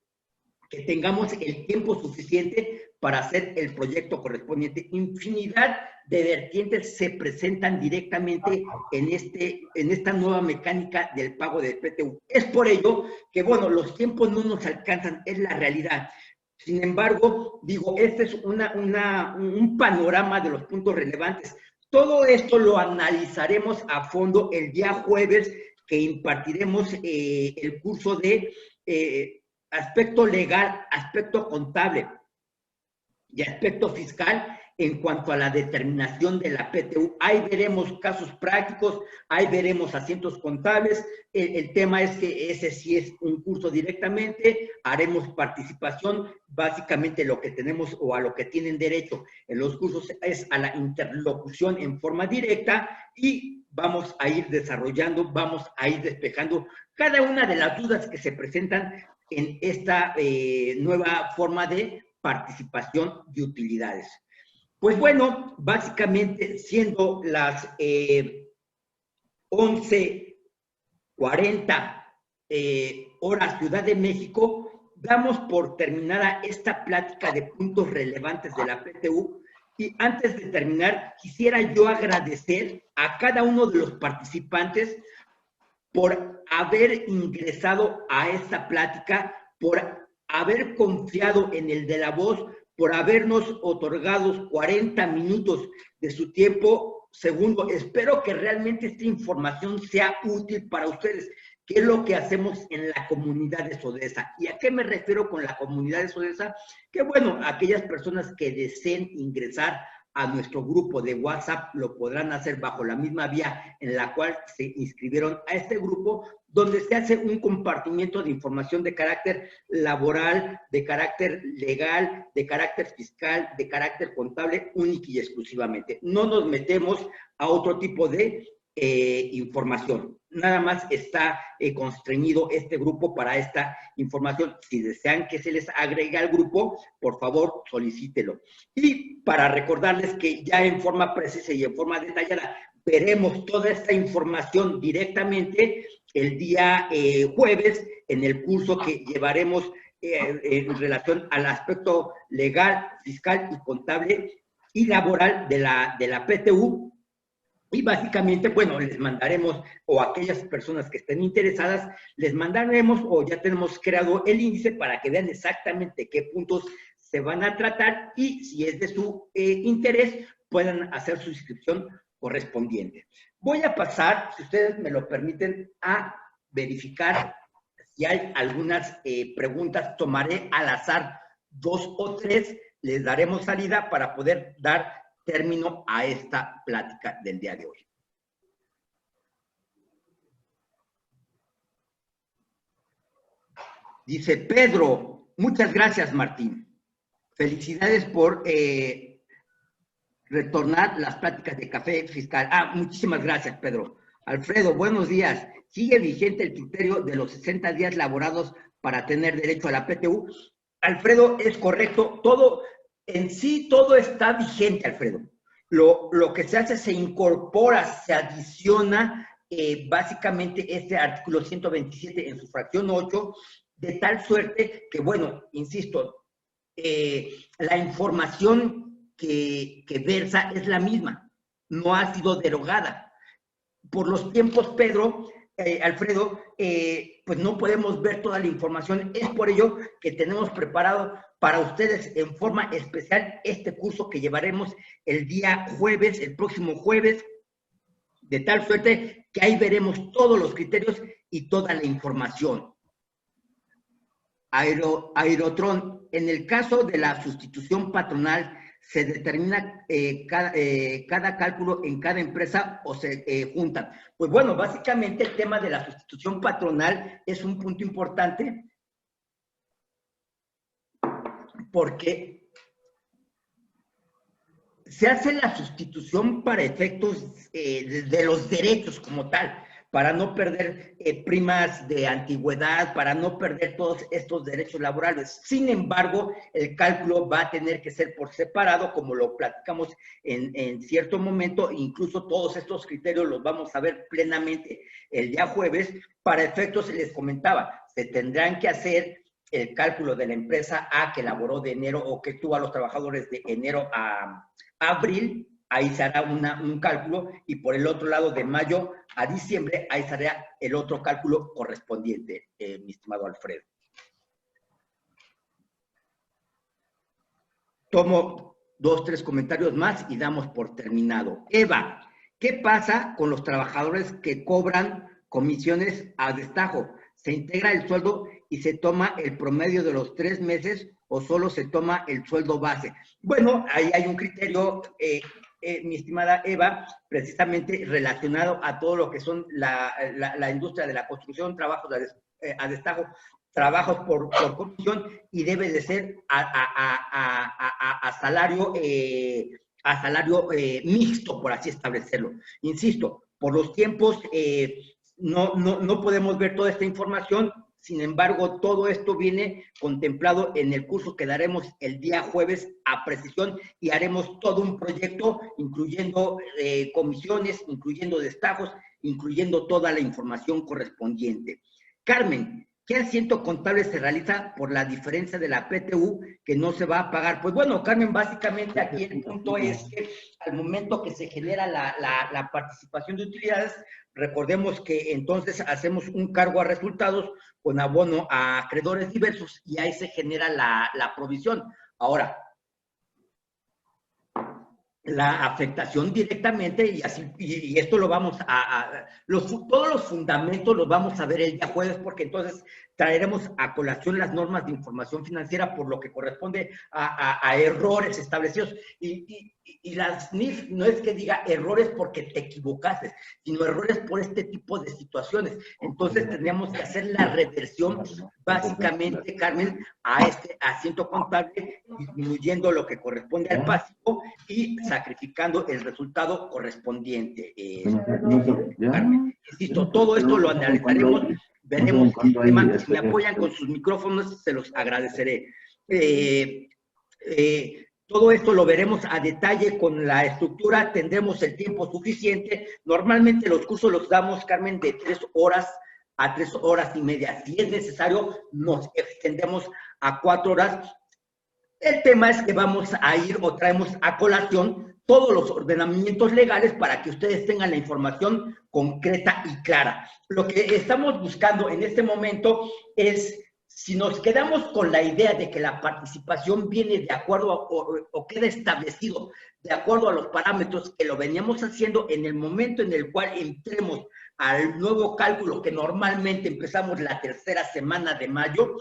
que tengamos el tiempo suficiente para hacer el proyecto correspondiente. Infinidad de vertientes se presentan directamente en esta nueva mecánica del pago de PTU. Es por ello que, bueno, los tiempos no nos alcanzan, es la realidad. Sin embargo, digo, este es un panorama de los puntos relevantes. Todo esto lo analizaremos a fondo el día jueves, que impartiremos el curso de aspecto legal, aspecto contable. y aspecto fiscal en cuanto a la determinación de la PTU. Ahí veremos casos prácticos, ahí veremos asientos contables. El tema es que ese sí es un curso directamente, haremos participación. Básicamente lo que tenemos o a lo que tienen derecho en los cursos es a la interlocución en forma directa y vamos a ir desarrollando, vamos a ir despejando cada una de las dudas que se presentan en esta nueva forma de participación de utilidades. Pues bueno, básicamente siendo las 11:40 horas Ciudad de México, damos por terminada esta plática de puntos relevantes de la PTU. Y antes de terminar, quisiera yo agradecer a cada uno de los participantes por haber ingresado a esta plática, por haber confiado en el de la voz, por habernos otorgado 40 minutos de su tiempo. Segundo, espero que realmente esta información sea útil para ustedes, que es lo que hacemos en la comunidad de Sodesa. ¿Y a qué me refiero con la comunidad de Sodesa? Que bueno, aquellas personas que deseen ingresar a nuestro grupo de WhatsApp lo podrán hacer bajo la misma vía en la cual se inscribieron a este grupo, donde se hace un compartimiento de información de carácter laboral, de carácter legal, de carácter fiscal, de carácter contable, única y exclusivamente. No nos metemos a otro tipo de información. Nada más está constreñido este grupo para esta información. Si desean que se les agregue al grupo, por favor, solicítelo. Y para recordarles que ya en forma precisa y en forma detallada veremos toda esta información directamente el día jueves en el curso que llevaremos en relación al aspecto legal, fiscal y contable y laboral de la PTU. Y básicamente, bueno, les mandaremos, o a aquellas personas que estén interesadas, les mandaremos o ya tenemos creado el índice para que vean exactamente qué puntos se van a tratar y si es de su interés, puedan hacer su inscripción correspondiente. Voy a pasar, si ustedes me lo permiten, a verificar si hay algunas preguntas. Tomaré al azar 2 o 3, les daremos salida para poder dar término a esta plática del día de hoy. Dice Pedro, muchas gracias, Martín. Felicidades por retornar las pláticas de café fiscal. Muchísimas gracias, Pedro. Alfredo, buenos días. ¿Sigue vigente el criterio de los 60 días laborados para tener derecho a la PTU? Alfredo, es correcto. Todo está vigente, Alfredo. Lo que se hace, se incorpora, se adiciona básicamente este artículo 127 en su fracción 8, de tal suerte que, bueno, insisto, la información que versa es la misma, no ha sido derogada. Por los tiempos, Pedro, Alfredo, pues no podemos ver toda la información. Es por ello que tenemos preparado para ustedes en forma especial este curso que llevaremos el día jueves, el próximo jueves, de tal suerte que ahí veremos todos los criterios y toda la información. Aerotron, en el caso de la sustitución patronal, ¿se determina cada cálculo en cada empresa o se juntan? Pues bueno, básicamente el tema de la sustitución patronal es un punto importante porque se hace la sustitución para efectos de los derechos como tal, para no perder primas de antigüedad, para no perder todos estos derechos laborales. Sin embargo, el cálculo va a tener que ser por separado, como lo platicamos en cierto momento. Incluso todos estos criterios los vamos a ver plenamente el día jueves. Para efectos, les comentaba, se tendrán que hacer el cálculo de la empresa A que elaboró de enero o que tuvo a los trabajadores de enero a abril. Ahí se hará un cálculo, y por el otro lado, de mayo a diciembre, ahí se hará el otro cálculo correspondiente, mi estimado Alfredo. Tomo 2 o 3 comentarios más y damos por terminado. Eva, ¿qué pasa con los trabajadores que cobran comisiones a destajo? ¿Se integra el sueldo y se toma el promedio de los 3 meses o solo se toma el sueldo base? Bueno, ahí hay un criterio, mi estimada Eva, precisamente relacionado a todo lo que son la industria de la construcción, trabajos a destajo, trabajos por comisión, y debe de ser a salario mixto, por así establecerlo. Insisto, por los tiempos no podemos ver toda esta información. Sin embargo, todo esto viene contemplado en el curso que daremos el día jueves a precisión, y haremos todo un proyecto, incluyendo comisiones, incluyendo destacos, incluyendo toda la información correspondiente. Carmen, ¿qué asiento contable se realiza por la diferencia de la PTU que no se va a pagar? Pues bueno, Carmen, básicamente aquí el punto es que al momento que se genera la participación de utilidades, recordemos que entonces hacemos un cargo a resultados con abono a acreedores diversos, y ahí se genera la provisión. Ahora, la afectación directamente, y esto lo vamos todos los fundamentos los vamos a ver el día jueves, porque entonces traeremos a colación las normas de información financiera por lo que corresponde a errores establecidos. Y las NIF no es que diga errores porque te equivocaste, sino errores por este tipo de situaciones. Entonces tendríamos que hacer la reversión, básicamente, Carmen, a este asiento contable, disminuyendo lo que corresponde al pasivo y sacrificando el resultado correspondiente. Carmen, insisto, todo esto lo analizaremos, veremos el tema. Si me apoyan con sus micrófonos, se los agradeceré. Todo esto lo veremos a detalle con la estructura, tendremos el tiempo suficiente. Normalmente los cursos los damos, Carmen, de 3 horas a 3 horas y media. Si es necesario, nos extendemos a 4 horas. El tema es que vamos a ir o traemos a colación todos los ordenamientos legales para que ustedes tengan la información concreta y clara. Lo que estamos buscando en este momento es, si nos quedamos con la idea de que la participación viene de acuerdo o queda establecido de acuerdo a los parámetros que lo veníamos haciendo, en el momento en el cual entremos al nuevo cálculo, que normalmente empezamos la tercera semana de mayo,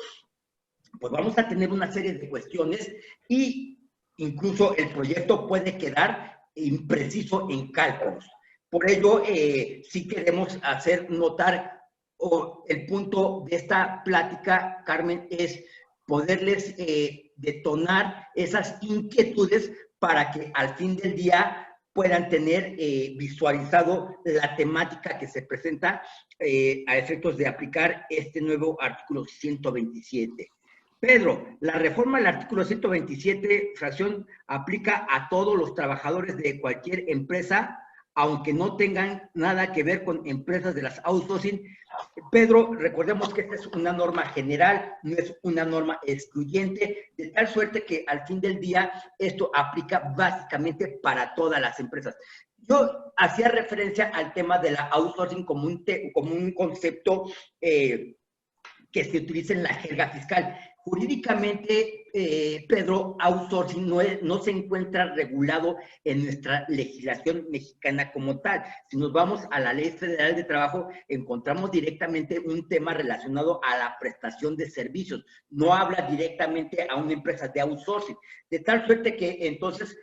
pues vamos a tener una serie de cuestiones, y incluso el proyecto puede quedar impreciso en cálculos. Por ello, sí queremos hacer notar, el punto de esta plática, Carmen, es poderles detonar esas inquietudes para que al fin del día puedan tener visualizado la temática que se presenta a efectos de aplicar este nuevo artículo 127. Pedro, la reforma del artículo 127, fracción, aplica a todos los trabajadores de cualquier empresa, aunque no tengan nada que ver con empresas de las outsourcing. Pedro, recordemos que esta es una norma general, no es una norma excluyente, de tal suerte que al fin del día esto aplica básicamente para todas las empresas. Yo hacía referencia al tema de la outsourcing como un concepto que se utiliza en la jerga fiscal. Jurídicamente, Pedro, outsourcing no se encuentra regulado en nuestra legislación mexicana como tal. Si nos vamos a la Ley Federal de Trabajo, encontramos directamente un tema relacionado a la prestación de servicios. No habla directamente a una empresa de outsourcing. De tal suerte que entonces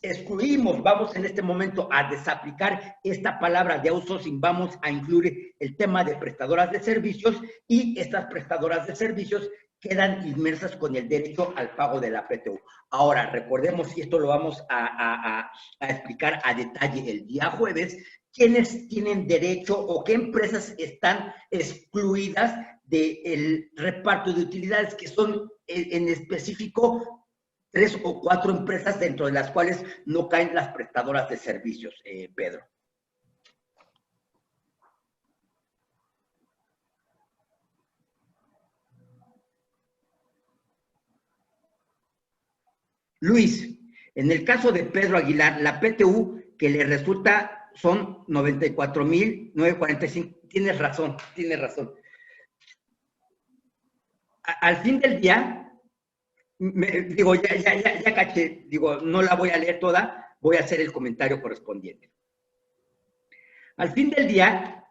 excluimos, vamos en este momento a desaplicar esta palabra de outsourcing, vamos a incluir el tema de prestadoras de servicios, y estas prestadoras de servicios quedan inmersas con el derecho al pago de la PTU. Ahora, recordemos, y esto lo vamos a explicar a detalle el día jueves, quiénes tienen derecho o qué empresas están excluidas del reparto de utilidades, que son en específico 3 o 4 empresas, dentro de las cuales no caen las prestadoras de servicios, Pedro. Luis, en el caso de Pedro Aguilar, la PTU que le resulta son 94,945. Tienes razón, tienes razón. Al fin del día, digo, ya caché, digo, no la voy a leer toda, voy a hacer el comentario correspondiente. Al fin del día,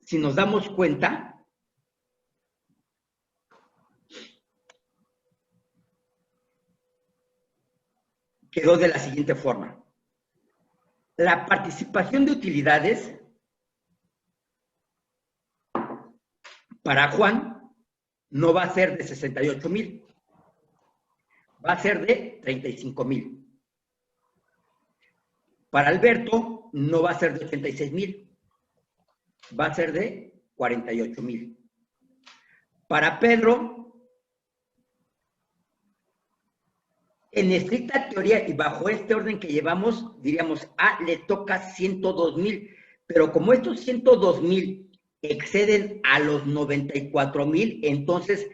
si nos damos cuenta, quedó de la siguiente forma. La participación de utilidades para Juan no va a ser de 68,000, va a ser de 35,000. Para Alberto no va a ser de 86,000, va a ser de 48,000. Para Pedro, en estricta teoría y bajo este orden que llevamos, diríamos, le toca 102,000, pero como estos 102,000 exceden a los 94,000, entonces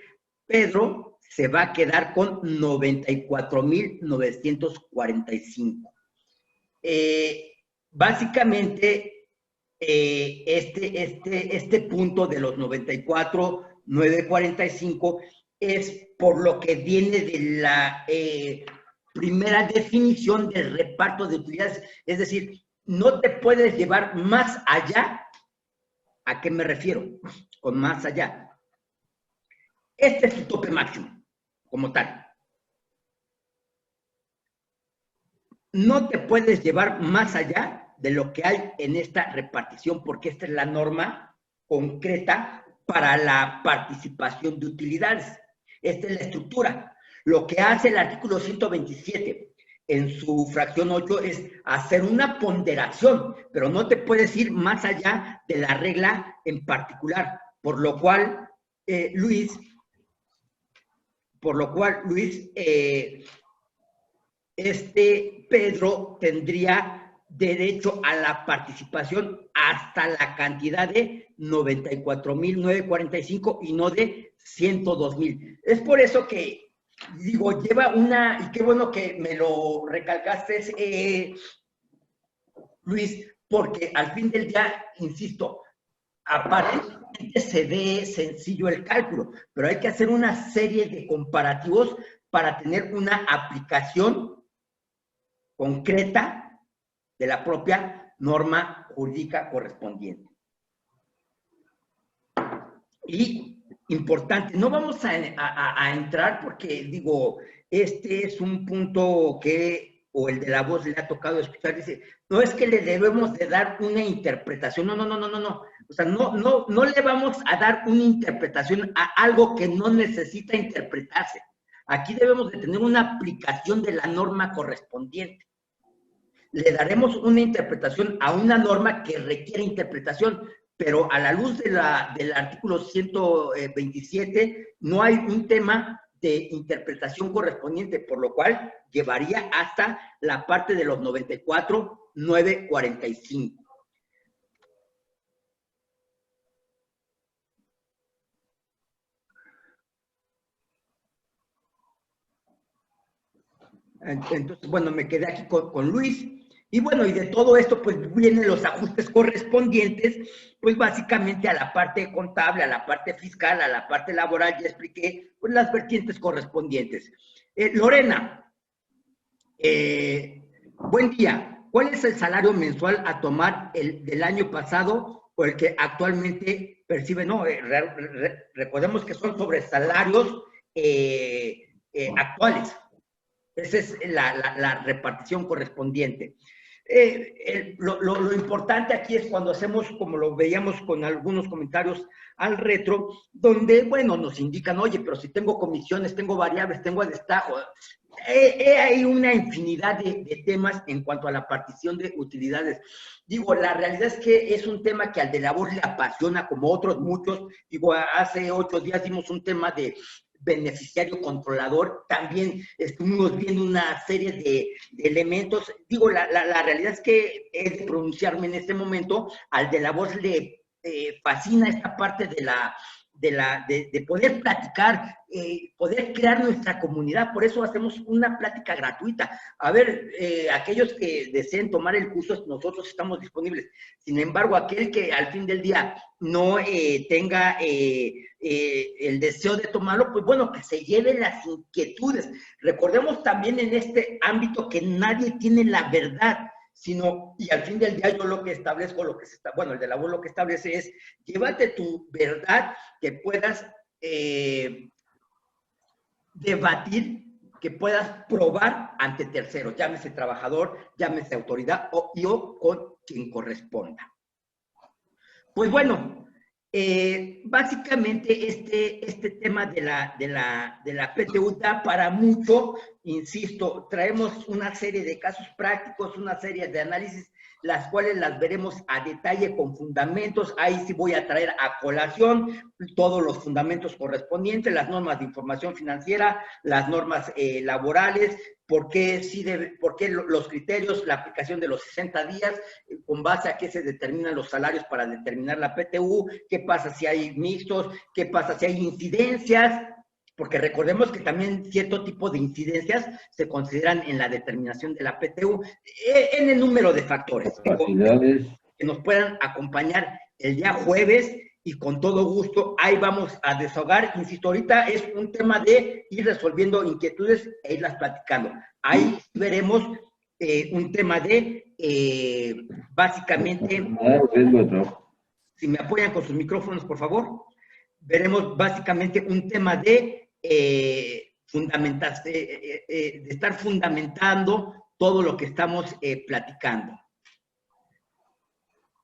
Pedro se va a quedar con 94,945. Básicamente, este punto de los 94,945 es por lo que viene de la primera definición del reparto de utilidades. Es decir, no te puedes llevar más allá. ¿A qué me refiero con más allá? Este es tu tope máximo, como tal. No te puedes llevar más allá de lo que hay en esta repartición, porque esta es la norma concreta para la participación de utilidades. Esta es la estructura. Lo que hace el artículo 127 en su fracción 8 es hacer una ponderación, pero no te puedes ir más allá de la regla en particular, por lo cual, Luis, Pedro tendría derecho a la participación hasta la cantidad de 94,945 y no de 102,000. Es por eso que, digo, lleva una, y qué bueno que me lo recalcaste, Luis, porque al fin del día, insisto, aparentemente se ve sencillo el cálculo, pero hay que hacer una serie de comparativos para tener una aplicación concreta de la propia norma jurídica correspondiente. Y importante, no vamos a entrar porque, digo, este es un punto que, o el de la voz le ha tocado escuchar, dice, no es que le debemos de dar una interpretación, no. O sea, no le vamos a dar una interpretación a algo que no necesita interpretarse. Aquí debemos de tener una aplicación de la norma correspondiente. Le daremos una interpretación a una norma que requiere interpretación, pero a la luz del artículo 127 no hay un tema de interpretación correspondiente, por lo cual llevaría hasta la parte de los 94,945. Entonces, bueno, me quedé aquí con Luis. Y bueno, y de todo esto, pues vienen los ajustes correspondientes, pues básicamente a la parte contable, a la parte fiscal, a la parte laboral, ya expliqué, pues las vertientes correspondientes. Lorena, buen día. ¿Cuál es el salario mensual a tomar del año pasado o el que actualmente percibe? No, recordemos que son sobre salarios actuales. Esa es la repartición correspondiente. Lo importante aquí es cuando hacemos, como lo veíamos con algunos comentarios al retro, donde, bueno, nos indican, oye, pero si tengo comisiones, tengo variables, tengo destajo. Hay una infinidad de temas en cuanto a la partición de utilidades. Digo, la realidad es que es un tema que al de la voz le apasiona, como otros muchos. Digo, hace 8 días dimos un tema de beneficiario controlador, también estuvimos viendo una serie de elementos. Digo, la realidad es que es de pronunciarme en este momento, al de la voz le fascina esta parte de poder platicar, poder crear nuestra comunidad. Por eso hacemos una plática gratuita. A ver, aquellos que deseen tomar el curso, nosotros estamos disponibles. Sin embargo, aquel que al fin del día no tenga el deseo de tomarlo, pues bueno, que se lleven las inquietudes. Recordemos también en este ámbito que nadie tiene la verdad, sino, y al fin del día yo lo que establezco, bueno, el de la voz lo que establece es, llévate tu verdad que puedas debatir que puedas probar ante terceros, llámese trabajador, llámese autoridad o con quien corresponda. Pues bueno, básicamente este tema de la PTU da para mucho, insisto, traemos una serie de casos prácticos, una serie de análisis, las cuales las veremos a detalle con fundamentos. Ahí sí voy a traer a colación todos los fundamentos correspondientes, las normas de información financiera, las normas laborales, por qué los criterios, la aplicación de los 60 días, con base a qué se determinan los salarios para determinar la PTU, qué pasa si hay mixtos, qué pasa si hay incidencias, porque recordemos que también cierto tipo de incidencias se consideran en la determinación de la PTU, en el número de factores que nos puedan acompañar el día jueves, y con todo gusto ahí vamos a desahogar. Insisto, ahorita es un tema de ir resolviendo inquietudes e irlas platicando. Ahí veremos un tema de, básicamente, si me apoyan con sus micrófonos, por favor, veremos básicamente un tema de estar fundamentando todo lo que estamos platicando.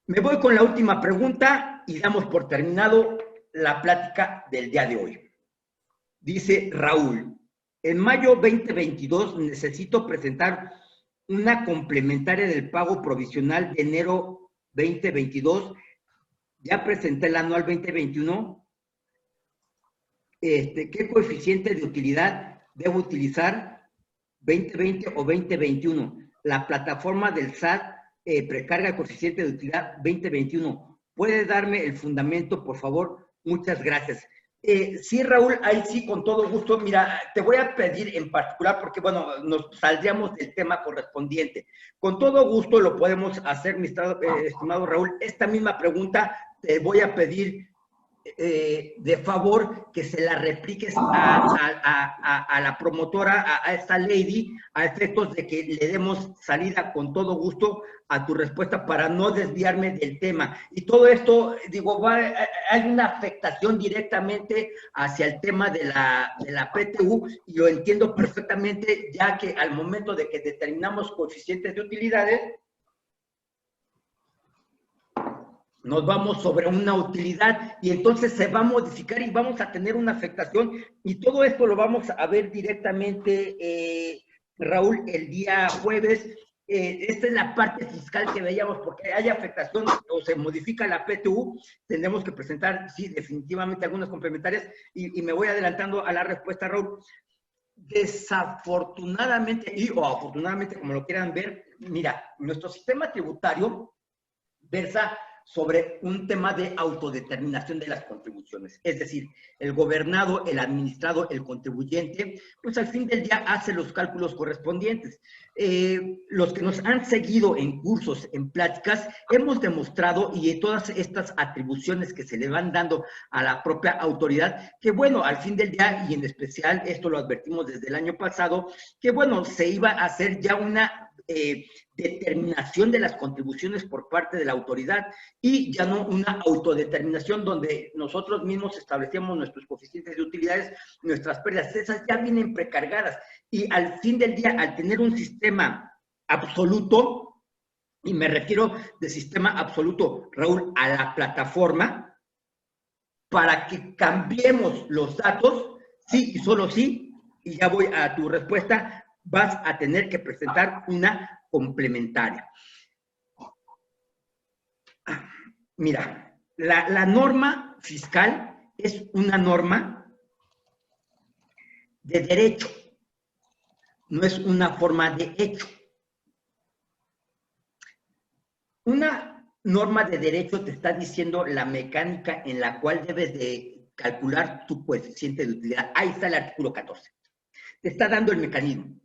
Me voy con la última pregunta y damos por terminado la plática del día de hoy. Dice Raúl, en mayo 2022 necesito presentar una complementaria del pago provisional de enero 2022. Ya presenté el anual 2021. ¿Qué coeficiente de utilidad debo utilizar? 2020 o 2021. La plataforma del SAT precarga el coeficiente de utilidad 2021. ¿Puede darme el fundamento, por favor? Muchas gracias. Sí, Raúl, ahí sí, con todo gusto. Mira, te voy a pedir en particular, porque, bueno, nos saldríamos del tema correspondiente. Con todo gusto lo podemos hacer, mi estimado Raúl. Esta misma pregunta te voy a pedir de favor que se la repliques a la promotora, a esta lady, a efectos de que le demos salida con todo gusto a tu respuesta para no desviarme del tema. Y todo esto, digo, hay una afectación directamente hacia el tema de la PTU, y lo entiendo perfectamente, ya que al momento de que determinamos coeficientes de utilidades, nos vamos sobre una utilidad y entonces se va a modificar y vamos a tener una afectación, y todo esto lo vamos a ver directamente, Raúl, el día jueves. Esta es la parte fiscal que veíamos, porque hay afectación o se modifica la PTU, tendremos que presentar, sí, definitivamente algunas complementarias, y me voy adelantando a la respuesta, Raúl. Desafortunadamente, o afortunadamente, como lo quieran ver, mira, nuestro sistema tributario versa sobre un tema de autodeterminación de las contribuciones. Es decir, el gobernado, el administrado, el contribuyente, pues al fin del día hace los cálculos correspondientes. Los que nos han seguido en cursos, en pláticas, hemos demostrado, y todas estas atribuciones que se le van dando a la propia autoridad, que bueno, al fin del día, y en especial esto lo advertimos desde el año pasado, que bueno, se iba a hacer ya una determinación de las contribuciones por parte de la autoridad, y ya no una autodeterminación donde nosotros mismos establecíamos nuestros coeficientes de utilidades, nuestras pérdidas. Esas ya vienen precargadas, y al fin del día, al tener un sistema absoluto, y me refiero de sistema absoluto, Raúl, a la plataforma, para que cambiemos los datos, sí y solo sí, y ya voy a tu respuesta, vas a tener que presentar una complementaria. Mira, la norma fiscal es una norma de derecho, no es una forma de hecho. Una norma de derecho te está diciendo la mecánica en la cual debes de calcular tu coeficiente de utilidad. Ahí está el artículo 14. Te está dando el mecanismo.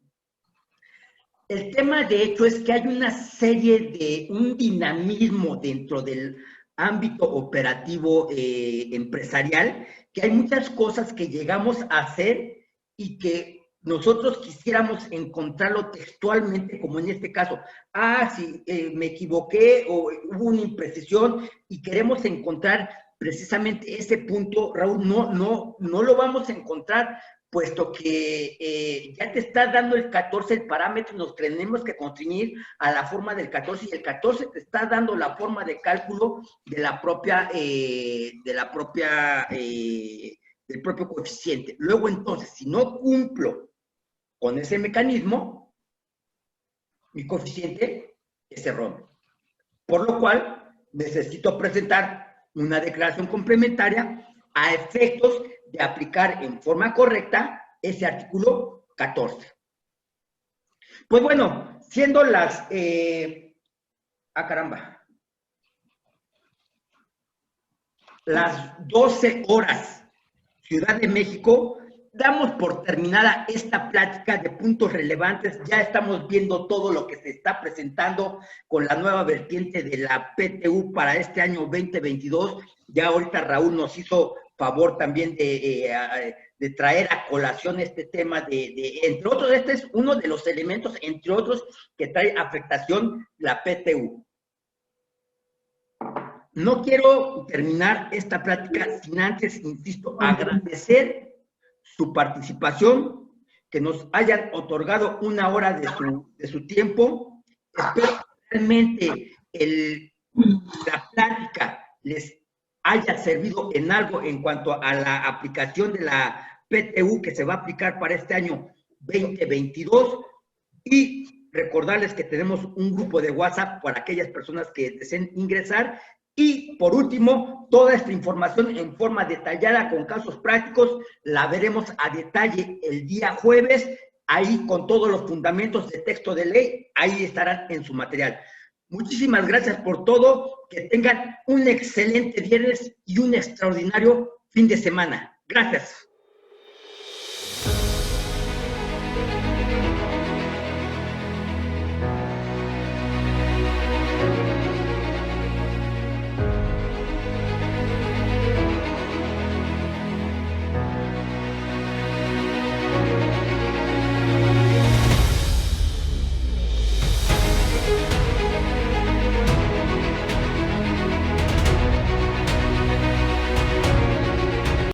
El tema, de hecho, es que hay una serie de un dinamismo dentro del ámbito operativo empresarial, que hay muchas cosas que llegamos a hacer y que nosotros quisiéramos encontrarlo textualmente, como en este caso. Si me equivoqué o hubo una imprecisión y queremos encontrar precisamente ese punto, Raúl, no lo vamos a encontrar puesto que ya te está dando el 14 el parámetro, nos tenemos que constreñir a la forma del 14, y el 14 te está dando la forma de cálculo de la propia, del propio coeficiente. Luego, entonces, si no cumplo con ese mecanismo, mi coeficiente es erróneo. Por lo cual, necesito presentar una declaración complementaria a efectos de aplicar en forma correcta ese artículo 14. Pues bueno, siendo las... caramba. Las 12 horas, Ciudad de México, damos por terminada esta plática de puntos relevantes. Ya estamos viendo todo lo que se está presentando con la nueva vertiente de la PTU para este año 2022. Ya ahorita Raúl nos hizo favor también de traer a colación este tema entre otros, este es uno de los elementos, entre otros, que trae afectación la PTU. No quiero terminar esta plática sin antes, insisto, agradecer su participación, que nos hayan otorgado una hora de su tiempo. Espero que realmente la plática les haya servido en algo en cuanto a la aplicación de la PTU que se va a aplicar para este año 2022, y recordarles que tenemos un grupo de WhatsApp para aquellas personas que deseen ingresar. Y por último, toda esta información en forma detallada con casos prácticos la veremos a detalle el día jueves, ahí con todos los fundamentos de texto de ley, ahí estarán en su material. Muchísimas gracias por todo, que tengan un excelente viernes y un extraordinario fin de semana. Gracias.